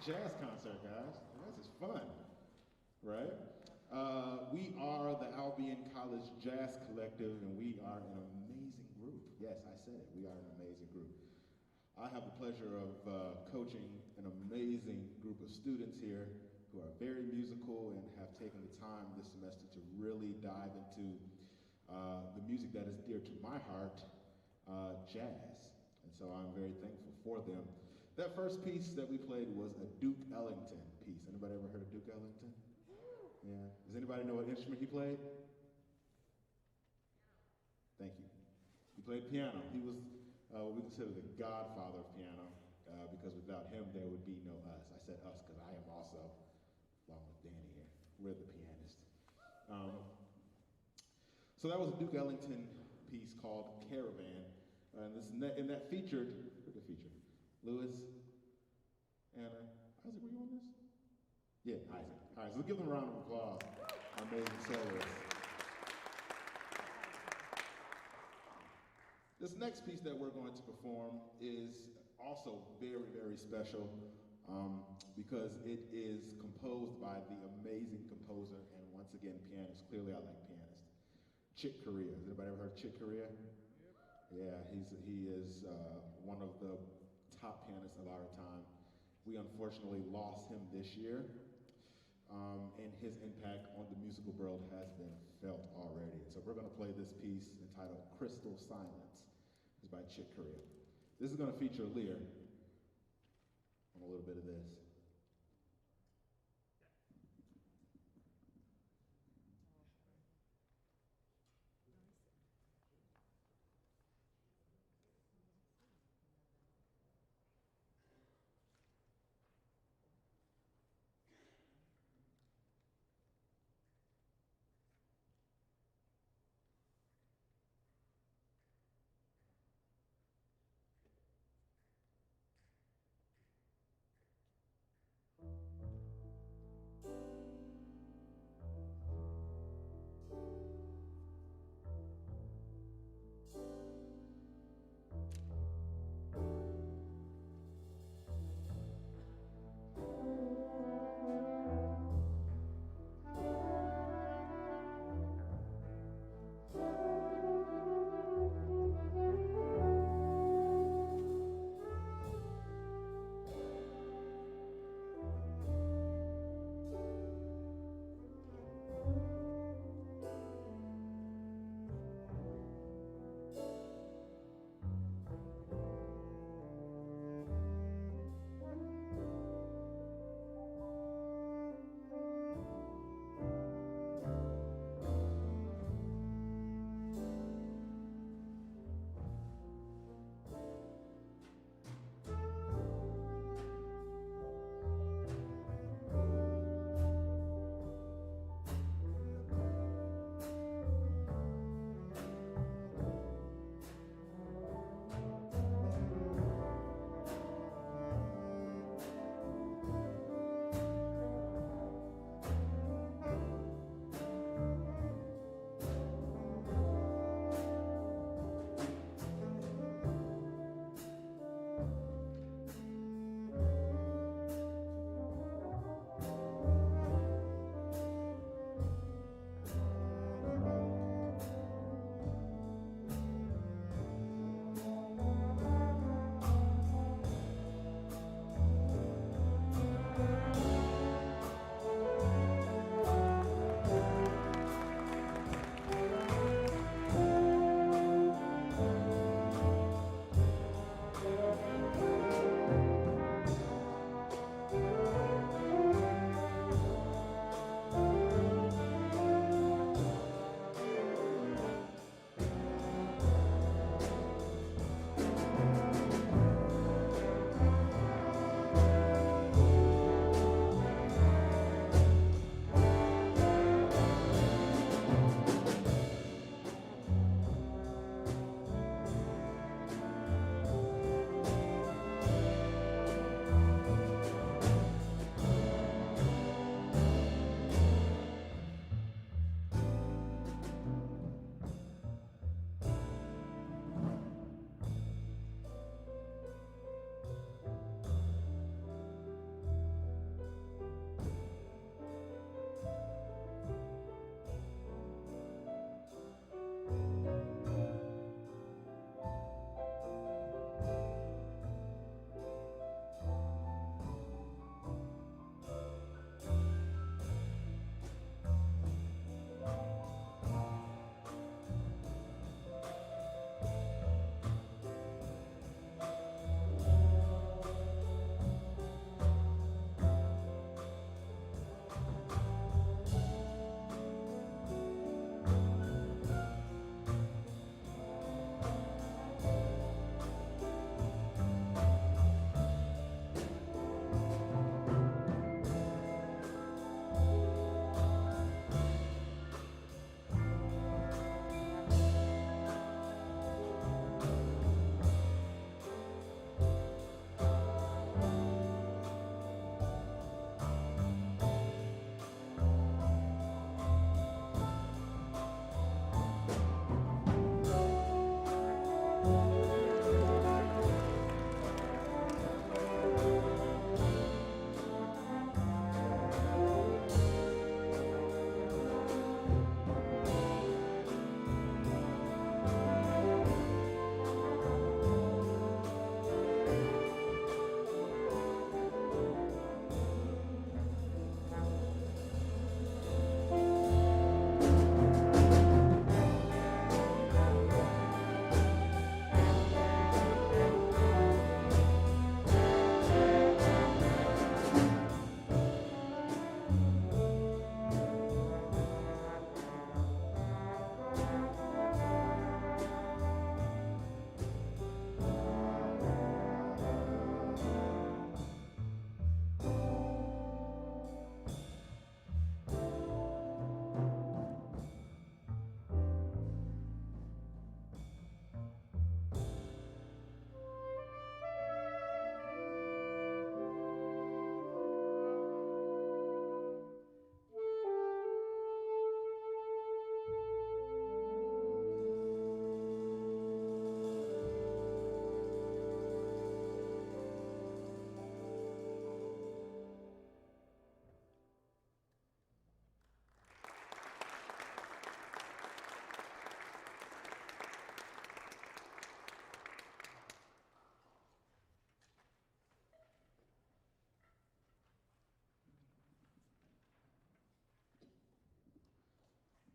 jazz concert, guys. This is fun, right? We are the Albion College Jazz Collective, and we are an amazing group. Yes, I said it. We are an amazing group. I have the pleasure of coaching an amazing group of students here who are very musical and have taken the time this semester to really dive into the music that is dear to my heart, jazz. And so I'm very thankful for them. That first piece that we played was a Duke Ellington piece. Anybody ever heard of Duke Ellington? Yeah. Does anybody know what instrument he played? Thank you. He played piano. He was what we consider the godfather of piano, because without him there would be no us. I said us because I am also, along with Danny here, we're the pianist. So that was a Duke Ellington piece called Caravan. And that featured, who did it feature? Lewis, Anna, Isaac, were you on this? Yeah, Isaac. All right, so give them a round of applause. Amazing soloist. This next piece that we're going to perform is also very, very special because it is composed by the amazing composer and once again pianist. Clearly I like pianist. Chick Corea. Has anybody ever heard of Chick Corea? Yeah, he is one of the top pianists of our time. We unfortunately lost him this year, and his impact on the musical world has been felt already. So we're going to play this piece entitled Crystal Silence. It's by Chick Corea. This is going to feature Lear on a little bit of this.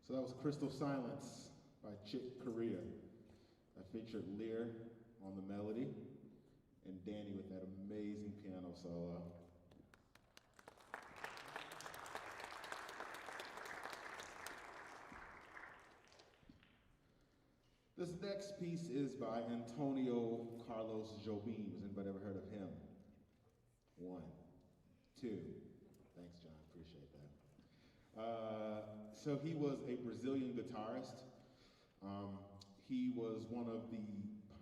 So that was Crystal Silence by Chick Corea. I featured Lear on the melody and Danny with that amazing piano solo. This next piece is by Antonio Carlos Jobim. Has anybody ever heard of him? One, two. Thanks, John. Appreciate that. So he was a Brazilian guitarist. He was one of the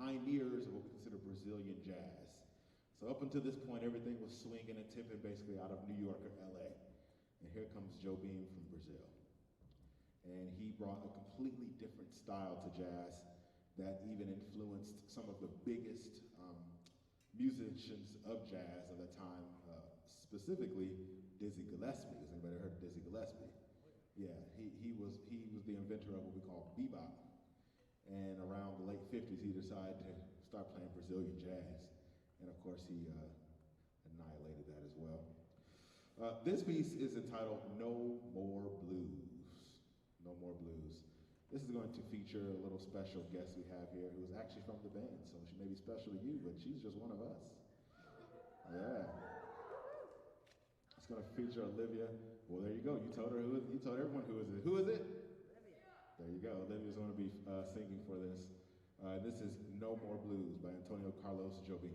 pioneers of what we consider Brazilian jazz. So up until this point, everything was swinging and tipping basically out of New York or LA. And here comes Jobim from Brazil. And he brought a completely different style to jazz that even influenced some of the biggest musicians of jazz of the time, specifically Dizzy Gillespie. Has anybody heard of Dizzy Gillespie? Yeah, he was the inventor of what we call bebop. And around the late 50s, he decided to start playing Brazilian jazz. And of course, he annihilated that as well. This piece is entitled No More Blues. No More Blues. This is going to feature a little special guest we have here who is actually from the band, so she may be special to you, but she's just one of us. Yeah. It's going to feature Olivia. Well, there you go. You told her who. You told everyone who is it. Who is it? There you go. Olivia's going to be singing for this. This is No More Blues by Antonio Carlos Jobim.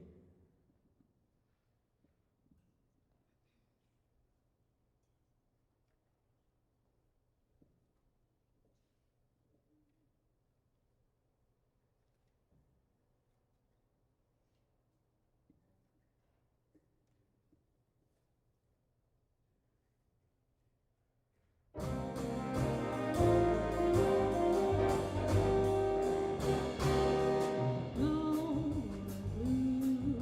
No more blues.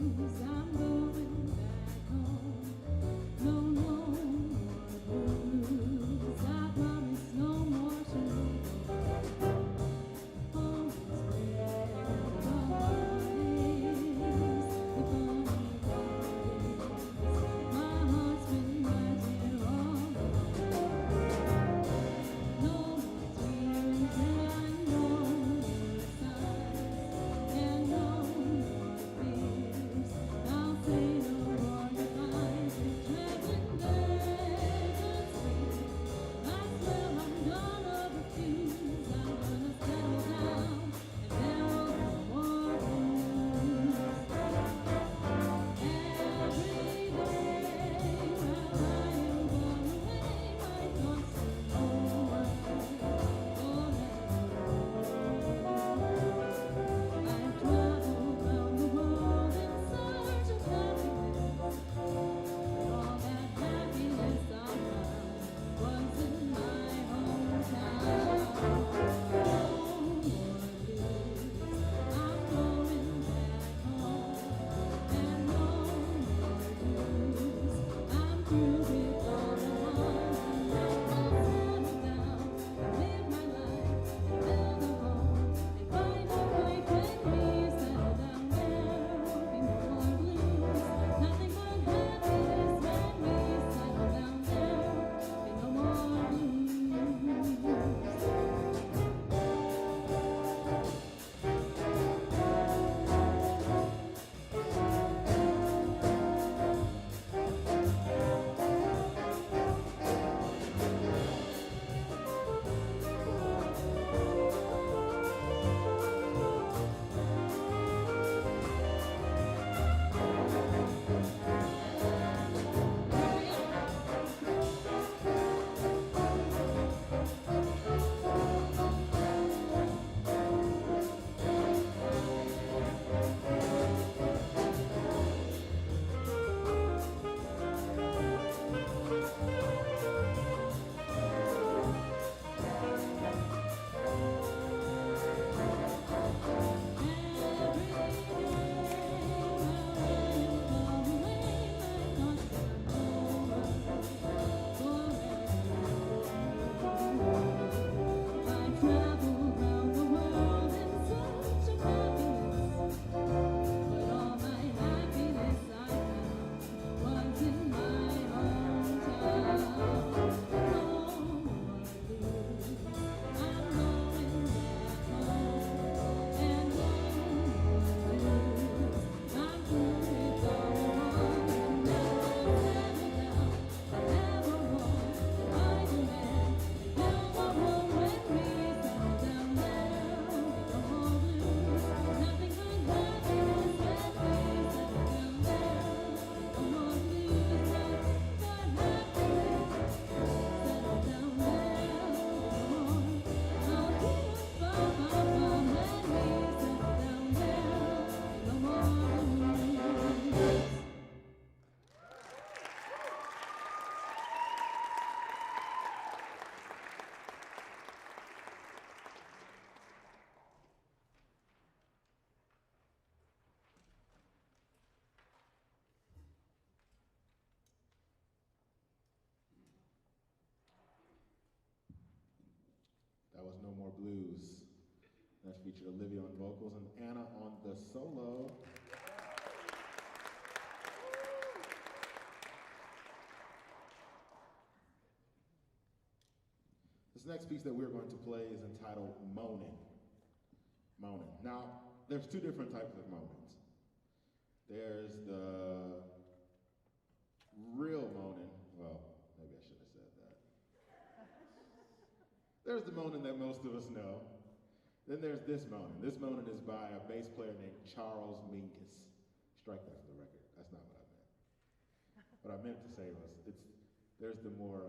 No More Blues. That featured Olivia on vocals and Anna on the solo. This next piece that we're going to play is entitled Moaning. Moaning. Now, there's two different types of moanings. There's the real moaning. Well, maybe I shouldn't have said that. There's the moaning that most of us know. Then there's this moaning. This moaning is by a bass player named Charles Mingus. Strike that for the record. That's not what I meant. What I meant to say was, there's the more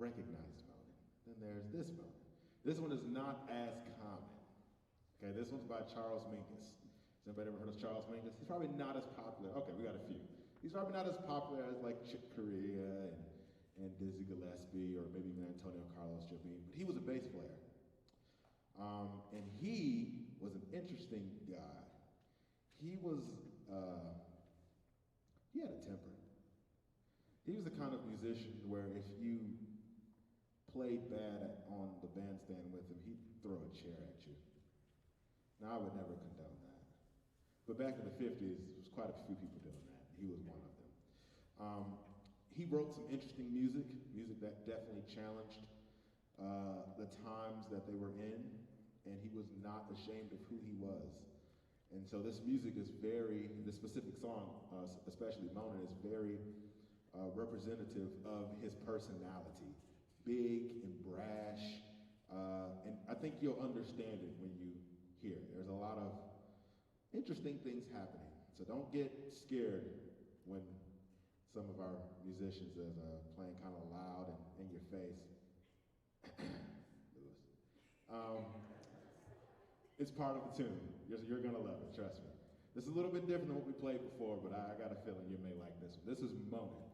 recognized moaning. Then there's this moaning. This one is not as common. Okay, this one's by Charles Mingus. Has anybody ever heard of Charles Mingus? He's probably not as popular. Okay, we got a few. He's probably not as popular as like Chick Corea and Dizzy Gillespie or maybe even Antonio Carlos Jobim, but he was a bass player. And he was an interesting guy. He had a temper. He was the kind of musician where if you played bad on the bandstand with him, he'd throw a chair at you. Now, I would never condone that. But back in the 50s, there was quite a few people doing that. He was one of them. He wrote some interesting music that definitely challenged the times that they were in, and he was not ashamed of who he was. And so this music is this specific song, especially Moanin', is very representative of his personality. Big and brash, and I think you'll understand it when you hear it. There's a lot of interesting things happening, so don't get scared when some of our musicians is playing kind of loud and in your face. It's part of the tune. You're gonna love it, trust me. This is a little bit different than what we played before, but I got a feeling you may like this one. This is Moanin'.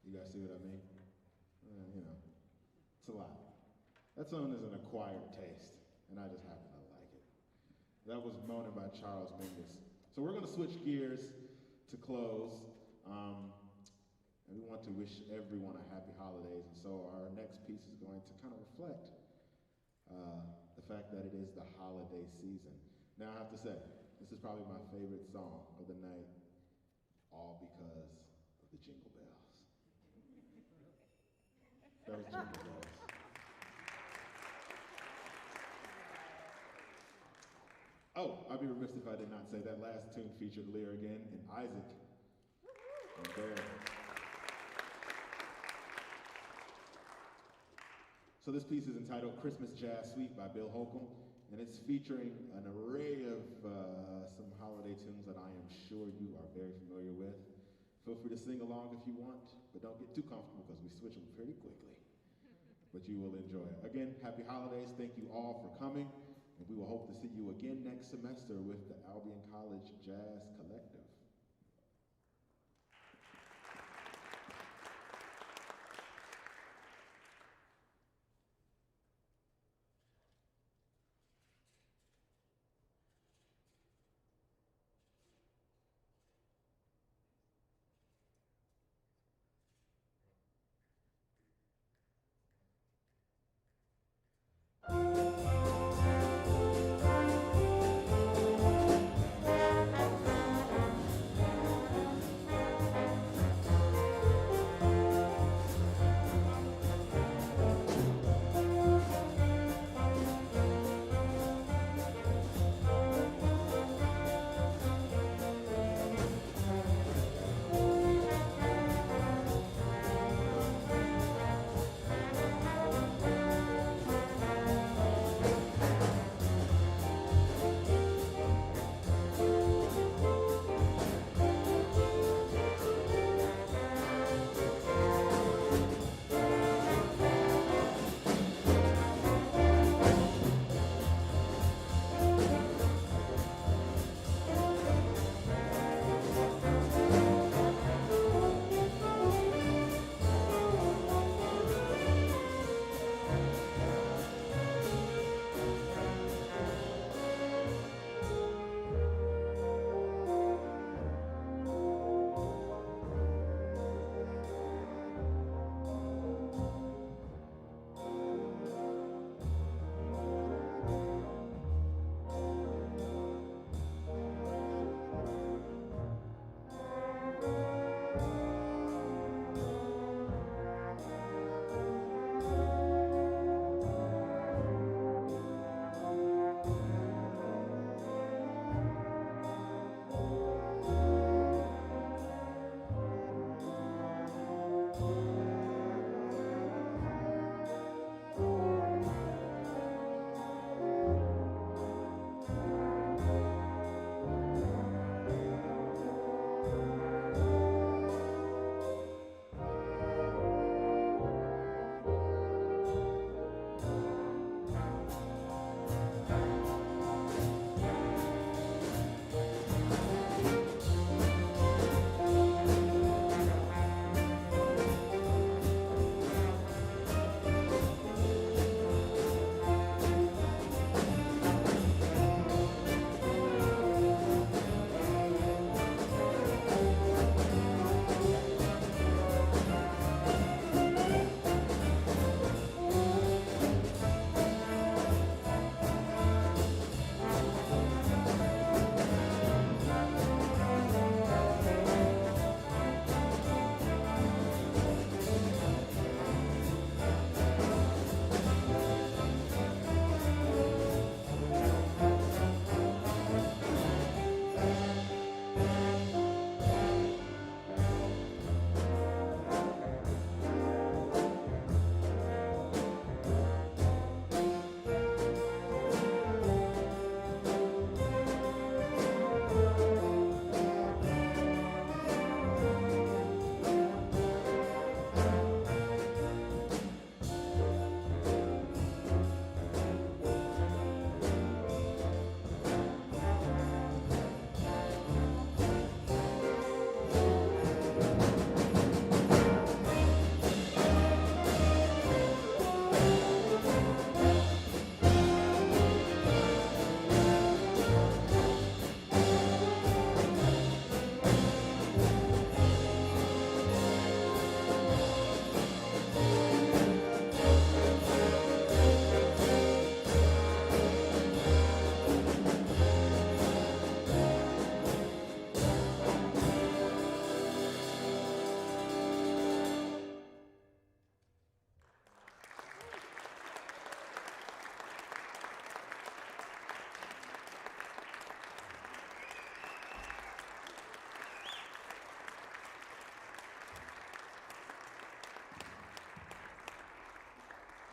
You guys see what I mean? You know, it's a lot. That song is an acquired taste, and I just happen to like it. That was Mona by Charles Mingus. So we're going to switch gears to close. And we want to wish everyone a happy holidays. And so our next piece is going to kind of reflect the fact that it is the holiday season. Now I have to say, this is probably my favorite song of the night, all because of the Jingle Bells. Those Jingle Bells. Oh, I'd be remiss if I did not say that last tune featured Lear again and Isaac and Bear. So this piece is entitled Christmas Jazz Suite by Bill Holcomb, and it's featuring an array of some holiday tunes that I am sure you are very familiar with. Feel free to sing along if you want, but don't get too comfortable because we switch them pretty quickly. But you will enjoy it. Again, happy holidays. Thank you all for coming, and we will hope to see you again next semester with the Albion College Jazz Collective.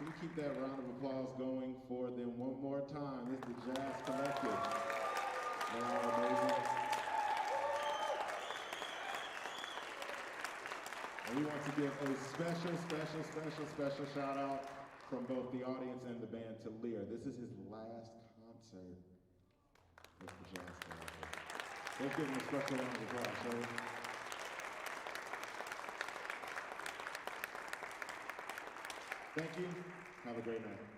Can you keep that round of applause going for them one more time? This is the Jazz Collective. They are amazing. And we want to give a special shout out from both the audience and the band to Lear. This is his last concert with the Jazz Collective. Let's give him a special round of applause, shall we? Thank you. Have a great night.